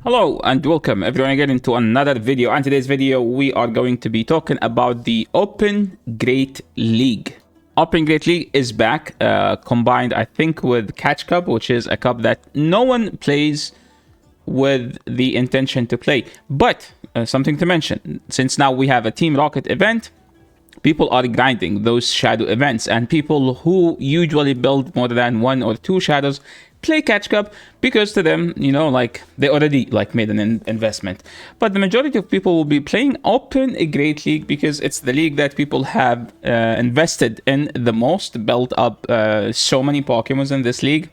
Hello and welcome everyone again into another video. And today's video we are going to be talking about the Open Great League. Open Great League is back, combined I think with Catch Cup, which is a cup that no one plays with the intention to play. But something to mention, since now we have a Team Rocket event, people are grinding those shadow events, and people who usually build more than 1 or 2 shadows play Catch Cup because to them, you know, like they already made an investment. But the majority of people will be playing Open Great League because it's the league that people have invested in the most, built up so many Pokemons in this league.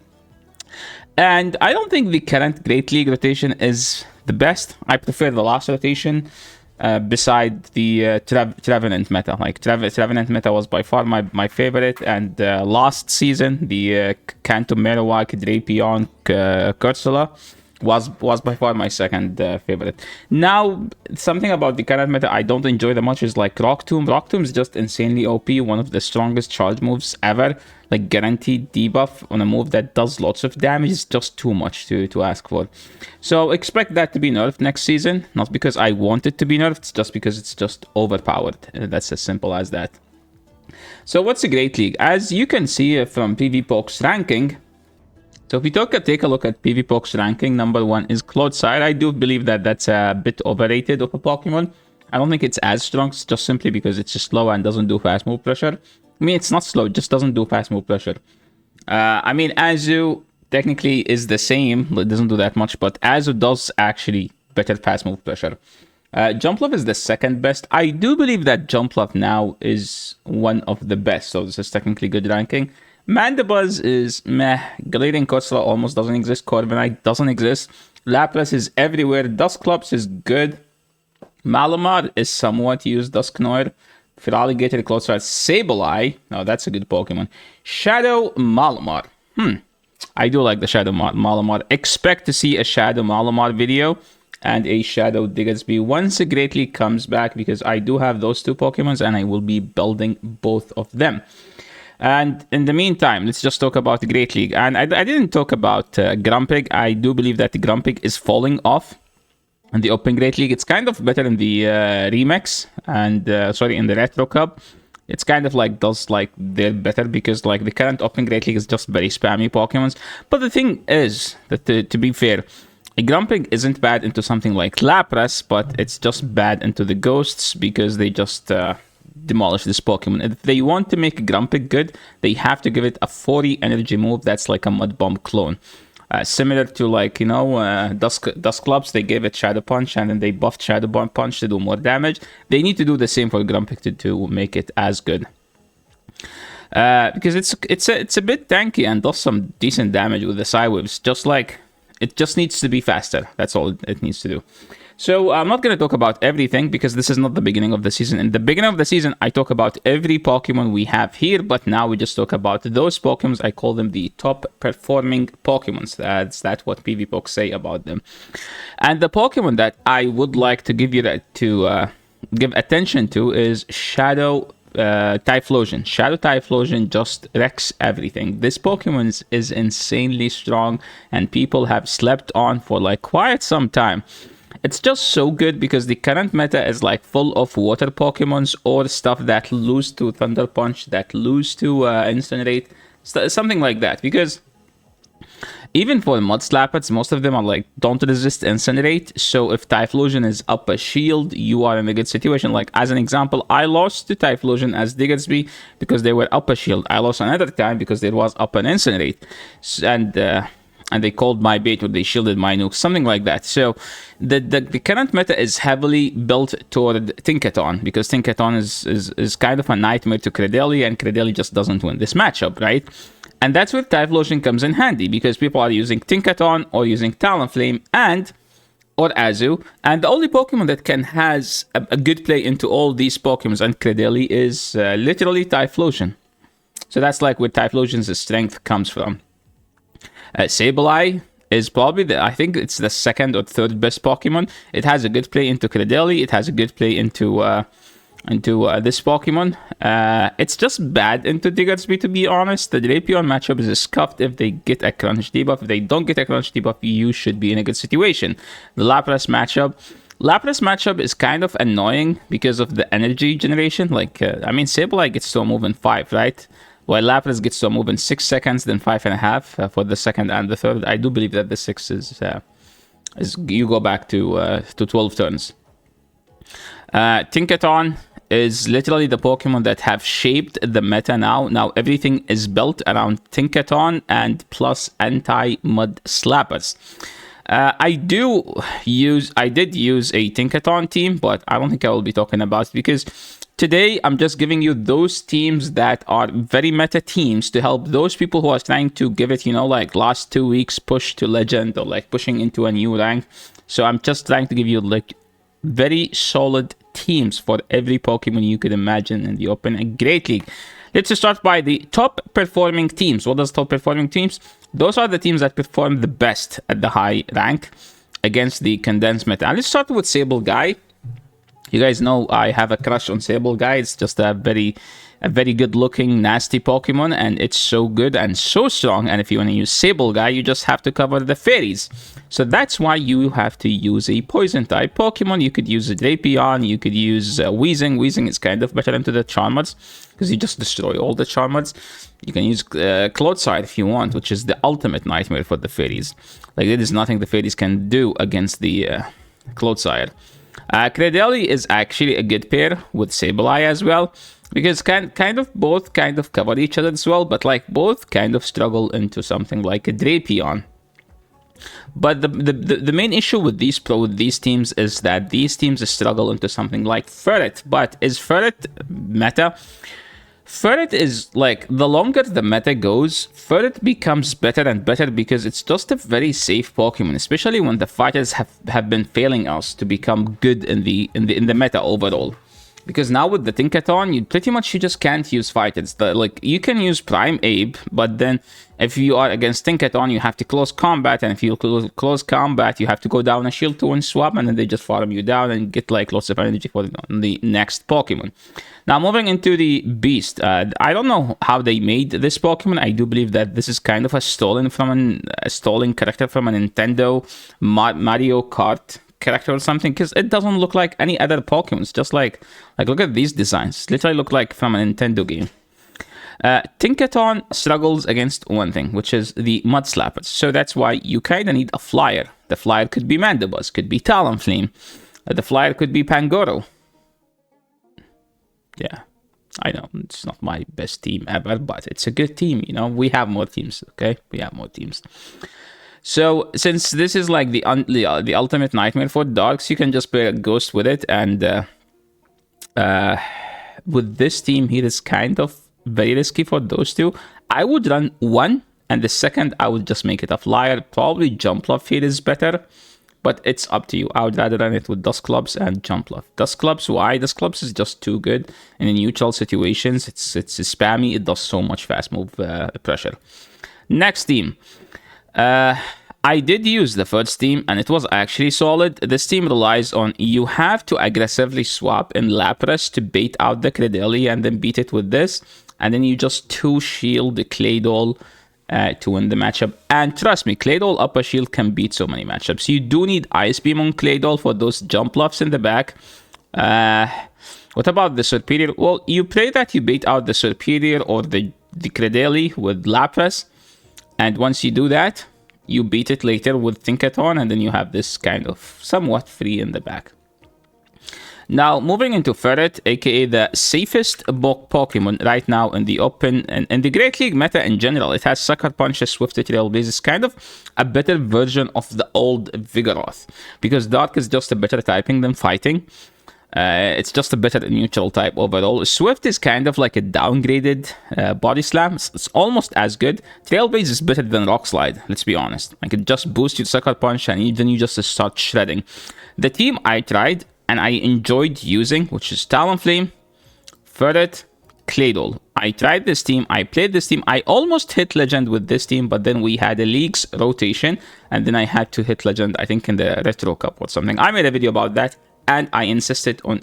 And I don't think the current Great League rotation is the best. I prefer the last rotation. Beside the Trevenant meta. Like Trevenant meta was by far my favorite, and last season the Kanto Marowak, Drapion, Cursula was by far my second favorite. Now, something about the current meta I don't enjoy that much is like Rock Tomb. Rock Tomb is just insanely OP, one of the strongest charge moves ever. Like guaranteed debuff on a move that does lots of damage is just too much to ask for. So expect that to be nerfed next season. Not because I want it to be nerfed, it's just because it's just overpowered. That's as simple as that. So what's a Great League? As you can see from PvPok's ranking, so if we take a look at PvPok's ranking, number 1 is Clodsire. I do believe that that's a bit overrated of a Pokemon. I don't think it's as strong, just simply because it's just slow and doesn't do fast move pressure. I mean, it's not slow, it just doesn't do fast move pressure. I mean, Azu technically is the same, it doesn't do that much, but Azu does actually better fast move pressure. Jumpluff is the second best. I do believe that Jumpluff now is one of the best, so this is technically good ranking. Mandabuzz is meh. Galarian Cursula almost doesn't exist. Corbinite doesn't exist. Lapras is everywhere. Dusclops is good. Malamar is somewhat used. Dusknoir. Ferrel, Clodsire, Sable Guy. Oh, that's a good Pokemon. ShadowMalamar. I do like the ShadowMalamar. Expect to see a ShadowMalamar video and a Shadow Diggersby once a Great League comes back, because I do have those 2 Pokemons and I will be building both of them. And in the meantime, let's just talk about the Great League. And I didn't talk about Grumpig. I do believe that the Grumpig is falling off in the Open Great League. It's kind of better in the Remix and, in the Retro Cup. It's kind of like, they're better because like the current Open Great League is just very spammy Pokemons. But the thing is that to be fair, a Grumpig isn't bad into something like Lapras, but it's just bad into the Ghosts because they just demolish this Pokemon. If they want to make Grumpig good, they have to give it a 40 energy move that's like a Mud Bomb clone. Similar to like, you know, Dusclops, they gave it Shadow Punch and then they buffed Shadow Punch to do more damage. They need to do the same for Grumpig to make it as good. Because it's a bit tanky and does some decent damage with the Psywaves. Just like, it just needs to be faster. That's all it needs to do. So I'm not going to talk about everything because this is not the beginning of the season. In the beginning of the season, I talk about every Pokemon we have here, but now we just talk about those Pokemons. I call them the top performing Pokemons. That's what PvPok say about them. And the Pokemon that I would like to give give attention to is Shadow Typhlosion. Shadow Typhlosion just wrecks everything. This Pokemon is insanely strong and people have slept on for like quite some time. It's just so good because the current meta is like full of water Pokemons or stuff that lose to Thunder Punch, that lose to Incinerate, something like that. Because even for Mud Slappers, most of them are like don't resist Incinerate. So if Typhlosion is up a shield, you are in a good situation. Like as an example, I lost to Typhlosion as Diggersby because they were up a shield. I lost another time because there was up an Incinerate. And they called my bait or they shielded my nuke, something like that. So the current meta is heavily built toward Tinkaton because Tinkaton is kind of a nightmare to Credelli, and Credelli just doesn't win this matchup, right? And that's where Typhlosion comes in handy because people are using Tinkaton or using Talonflame or Azu, and the only Pokemon that has a good play into all these Pokemons and Credelli is literally Typhlosion. So that's like where Typhlosion's strength comes from. Sable Guy is probably I think it's the second or third best Pokemon. It has a good play into Credelli. It has a good play into this Pokemon. It's just bad into Diggersby, to be honest. The Drapion matchup is scuffed if they get a Crunch debuff. If they don't get a Crunch debuff, you should be in a good situation. The Lapras matchup is kind of annoying because of the energy generation. Like, I mean, Sable Guy gets to a move in 5, right? While Lapras gets to a move in 6 seconds, then 5.5 for the second and the third. I do believe that the 6 is you go back to 12 turns. Tinkaton is literally the Pokemon that have shaped the meta now. Now everything is built around Tinkaton and plus anti-mud slappers. I did use a Tinkaton team, but I don't think I will be talking about it because today I'm just giving you those teams that are very meta teams to help those people who are trying to give it, you know, like last 2 weeks push to legend or like pushing into a new rank. So I'm just trying to give you like very solid teams for every Pokemon you could imagine in the Open Great League. Let's start by the top performing teams. What does top performing teams? Those are the teams that perform the best at the high rank against the condensed meta. And let's start with Sable Guy. You guys know I have a crush on Sable Guy. It's just a very good looking nasty Pokemon, and it's so good and so strong. And if you want to use Sable Guy, you just have to cover the fairies. So that's why you have to use a poison type Pokemon. You could use a Drapion, you could use Weezing. Weezing is kind of better into the Charmers because you just destroy all the Charmers. You can use Clodside if you want, which is the ultimate nightmare for the fairies. Like, there is nothing the fairies can do against the Clodside. Credelli is actually a good pair with Sableye as well, because both cover each other as well, but like both kind of struggle into something like a Drapion. But the main issue with these teams is that these teams struggle into something like Ferret. But is Ferret meta? Ferret is like, the longer the meta goes, Ferret becomes better and better because it's just a very safe Pokemon, especially when the fighters have been failing us to become good in the meta overall. Because now with the Tinkaton, you just can't use fighters. Like, you can use Prime Abe, but then if you are against Tinkaton, you have to close combat, and if you close combat, you have to go down a Shield 2 and swap, and then they just farm you down and get like lots of energy for the next Pokemon. Now, moving into the Beast, I don't know how they made this Pokemon. I do believe that this is kind of a stolen character from a Nintendo Mario Kart character or something, because it doesn't look like any other Pokemon. It's just like look at these designs. Literally look like from a Nintendo game. Tinkaton struggles against one thing, which is the Mud Slappers. So that's why you kind of need a flyer. The flyer could be Mandabuzz, could be Talonflame. The flyer could be Pangoro. Yeah, I know it's not my best team ever, but it's a good team. You know, we have more teams. Okay, we have more teams. So since this is like the ultimate nightmare for Darks, you can just play a Ghost with it, and with this team here is kind of very risky for those two. I would run one, and the second I would just make it a flyer. Probably Jumpluff here is better, but it's up to you. I would rather run it with Dusclops and Jumpluff. Dusclops, why? Dusclops is just too good in neutral situations. It's spammy. It does so much fast move pressure. Next team. I did use the first team, and it was actually solid. This team relies on you have to aggressively swap in Lapras to bait out the Credelli and then beat it with this. And then you just 2-shield the Claydol to win the matchup. And trust me, Claydol upper shield can beat so many matchups. You do need Ice Beam on Claydol for those Jumpluffs in the back. What about the Superior? Well, you pray that you bait out the Superior or the Credelli with Lapras. And once you do that, you beat it later with Tinkaton, and then you have this kind of somewhat free in the back. Now, moving into Ferret, aka the safest Pokemon right now in the Open and in the Great League meta in general. It has Sucker Punch, Swift Trail Blaze. It's kind of a better version of the old Vigoroth, because Dark is just a better typing than Fighting. It's just a better neutral type overall. Swift is kind of like a downgraded Body Slam. It's almost as good. Trailblaze is better than Rock Slide, let's be honest. Like, it just boosts your Sucker Punch, and then you just start shredding. The team I tried and I enjoyed using, which is Talonflame, Ferret, Claydol. I tried this team, I played this team, I almost hit Legend with this team, but then we had a Leagues rotation, and then I had to hit Legend, I think in the Retro Cup or something. I made a video about that. And I insisted on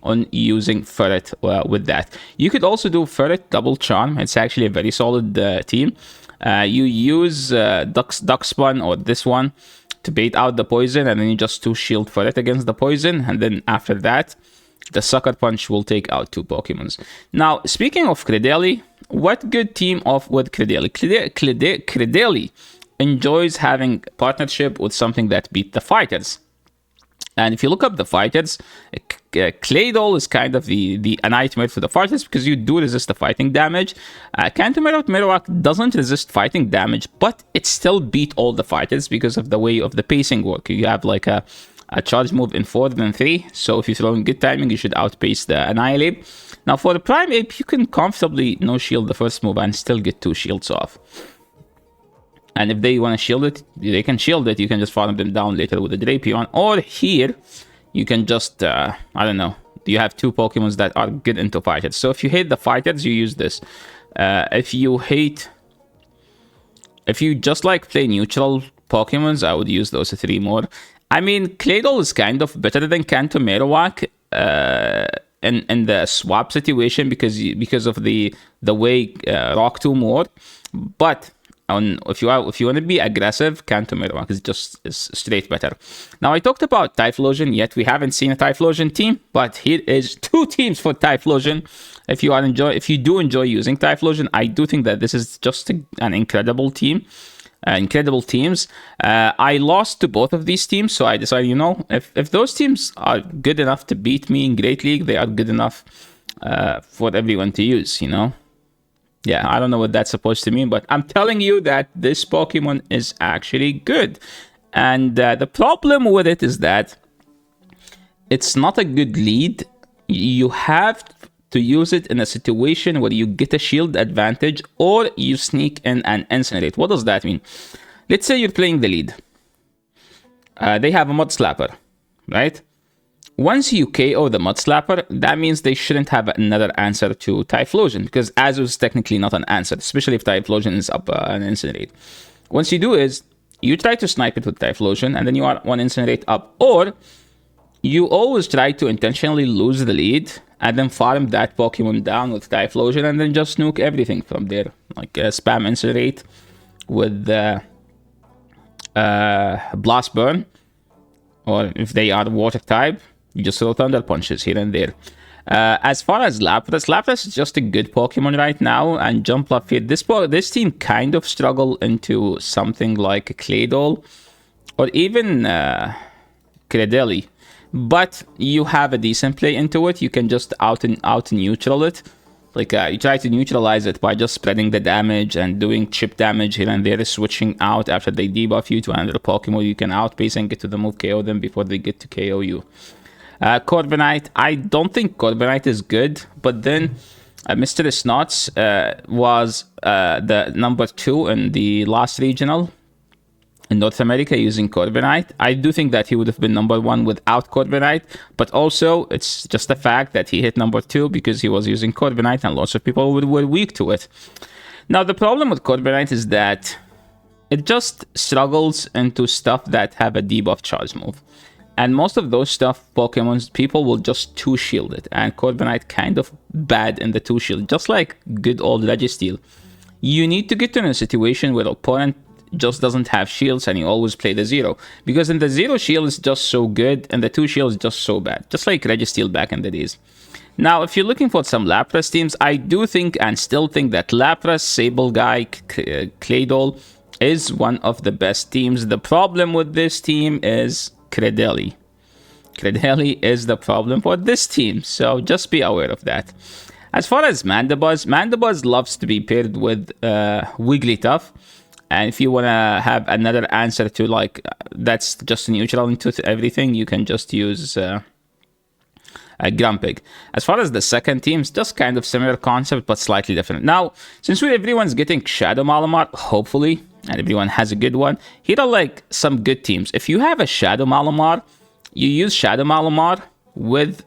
on using Ferret with that. You could also do Ferret Double Charm. It's actually a very solid team. You use Duck Spun or this one to bait out the poison, and then you just 2-shield Ferret against the poison, and then after that, the Sucker Punch will take out 2 Pokemons. Now, speaking of Credelli, what good team off with Credelli? Credelli enjoys having partnership with something that beat the fighters. And if you look up the fighters, Claydol is kind of a nightmare for the fighters because you do resist the fighting damage. Marowak doesn't resist fighting damage, but it still beat all the fighters because of the way of the pacing work. You have like a charge move in 4 than 3, so if you throw in good timing, you should outpace the Annihilate. Now for the Prime Ape, you can comfortably no-shield the first move and still get 2 shields off. And if they want to shield it, they can shield it. You can just farm them down later with the Drapion. Or here, you can just, I don't know, you have 2 Pokemons that are good into fighters. So if you hate the fighters, you use this. If you just like play neutral Pokemons, I would use those 3 more. I mean, Claydol is kind of better than Marowak in the swap situation because of the way Rock Tomb more. But if you want to be aggressive, Marowak is straight better. Now I talked about Typhlosion, yet we haven't seen a Typhlosion team, but here is 2 teams for Typhlosion. If you do enjoy using Typhlosion, I do think that this is just an incredible team. Incredible teams. I lost to both of these teams, so I decided, you know, if those teams are good enough to beat me in Great League, they are good enough for everyone to use, you know. Yeah, I don't know what that's supposed to mean, but I'm telling you that this Pokemon is actually good. And the problem with it is that it's not a good lead. You have to use it in a situation where you get a shield advantage or you sneak in and incinerate. What does that mean? Let's say you're playing the lead. They have a Mud Slapper, right? Once you KO the Mud Slapper, that means they shouldn't have another answer to Typhlosion, because Azu is technically not an answer, especially if Typhlosion is up an Incinerate. Once you do is, you try to snipe it with Typhlosion, and then you are 1 Incinerate up, or you always try to intentionally lose the lead, and then farm that Pokemon down with Typhlosion, and then just nuke everything from there, like spam Incinerate with Blast Burn, or if they are Water type, you just throw Thunder Punches here and there. As far as Lapras is just a good Pokemon right now, and Jumpluff here. This team kind of struggle into something like a Claydol, or even Credelli. But you have a decent play into it. You can just out neutral it. Like you try to neutralize it by just spreading the damage and doing chip damage here and there, switching out after they debuff you to another Pokemon. You can outpace and get to the move, KO them before they get to KO you. Corbinite, I don't think Corbinite is good, but then Mr. Snots was the number 2 in the last regional in North America using Corbinite. I do think that he would have been number 1 without Corbinite, but also it's just the fact that he hit number 2 because he was using Corbinite and lots of people were weak to it. Now the problem with Corbinite is that it just struggles into stuff that have a debuff charge move. And most of those stuff, Pokemons, people will just 2-shield it. And Corbinite kind of bad in the 2-shield, just like good old Registeel. You need to get in a situation where opponent just doesn't have shields and you always play the 0. Because in the 0 shield is just so good and the 2 shield is just so bad. Just like Registeel back in the days. Now, if you're looking for some Lapras teams, I do think and still think that Lapras, Sable Guy, Claydol is one of the best teams. The problem with this team is Credelli. Credelli is the problem for this team, so just be aware of that. As far as Mandabuzz loves to be paired with Wigglytuff, and if you want to have another answer to like that's just neutral into everything, you can just use Grumpig. As far as the second team, it's just kind of similar concept but slightly different. Now, since everyone's getting ShadowMalamar, hopefully, and everyone has a good one, here are like some good teams. If you have a ShadowMalamar, you use ShadowMalamar with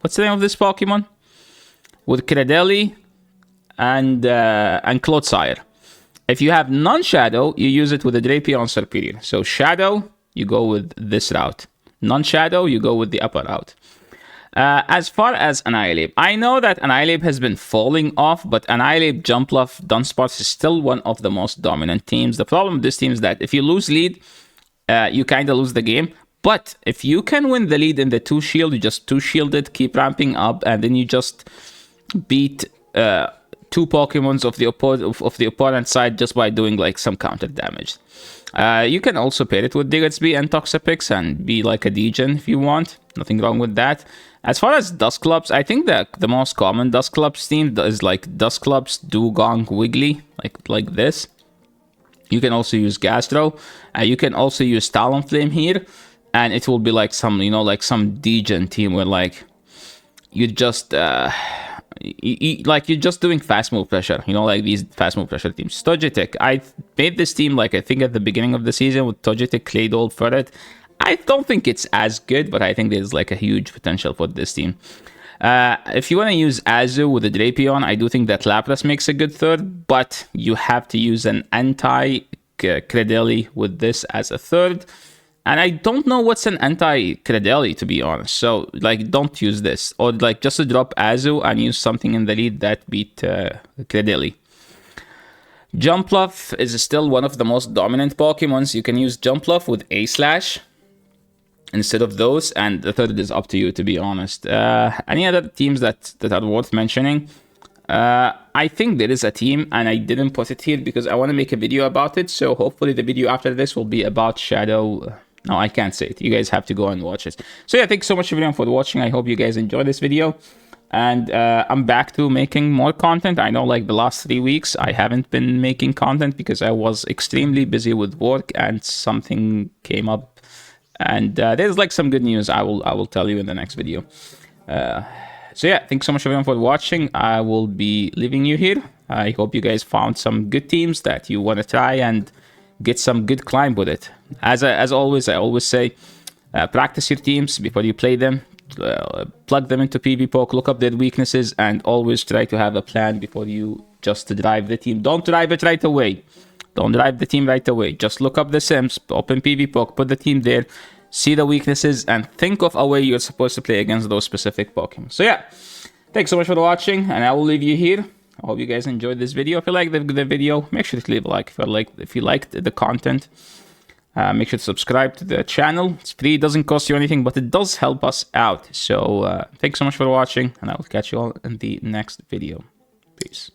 what's the name of this Pokemon? With Credelli and Clodsire. If you have non-Shadow, you use it with a Drapion Serperior. So Shadow, you go with this route. non-shadow, you go with the upper route. As far as Anniab, I know that Anniab has been falling off, but Anniab, Jumpluff, Dunsparce is still one of the most dominant teams. The problem with this team is that if you lose lead, you kind of lose the game. But if you can win the lead in the 2-shield, you just 2-shield it, keep ramping up, and then you just beat 2 Pokemons of the opponent's side just by doing like some counter damage. You can also pair it with Diggersby and Toxapex and be like a Degen if you want. Nothing wrong with that. As far as Dusclops, I think that the most common Dusclops team is like Dusclops, Dugong, Wiggly, like this. You can also use Gastro. You can also use Talonflame here, and it will be like some, you know, like some Degen team where like you just you're just doing fast move pressure, you know, like these fast move pressure teams. Togetic, I made this team like I think at the beginning of the season with Togetic, Claydol, Ferret. I don't think it's as good, but I think there's like a huge potential for this team. If you want to use Azu with a Drapion, I do think that Lapras makes a good third, but you have to use an anti-Credelli with this as a third. And I don't know what's an anti-Credelli, to be honest. So, like, don't use this. Or, like, just to drop Azu and use something in the lead that beat Credelli. Jumpluff is still one of the most dominant Pokemons. You can use Jumpluff with A-Slash instead of those. And the third is up to you, to be honest. Any other teams that are worth mentioning? I think there is a team, and I didn't put it here because I want to make a video about it. So, hopefully, the video after this will be about Shadow... No, I can't say it. You guys have to go and watch it. So yeah, thanks so much everyone for watching. I hope you guys enjoyed this video. And I'm back to making more content. I know like the last 3 weeks, I haven't been making content because I was extremely busy with work and something came up. And there's like some good news I will tell you in the next video. So yeah, thanks so much everyone for watching. I will be leaving you here. I hope you guys found some good teams that you want to try and get some good climb with it. As always, I always say, practice your teams before you play them. Plug them into PvP, look up their weaknesses, and always try to have a plan before you just drive the team. Don't drive it right away. Don't drive the team right away. Just look up the sims, open PvP, put the team there, see the weaknesses, and think of a way you're supposed to play against those specific Pokemon. So yeah, thanks so much for watching, and I will leave you here. I hope you guys enjoyed this video. If you liked the video, make sure to leave a like. If you liked the content, make sure to subscribe to the channel. It's free, it doesn't cost you anything, but it does help us out. So thanks so much for watching, and I will catch you all in the next video. Peace.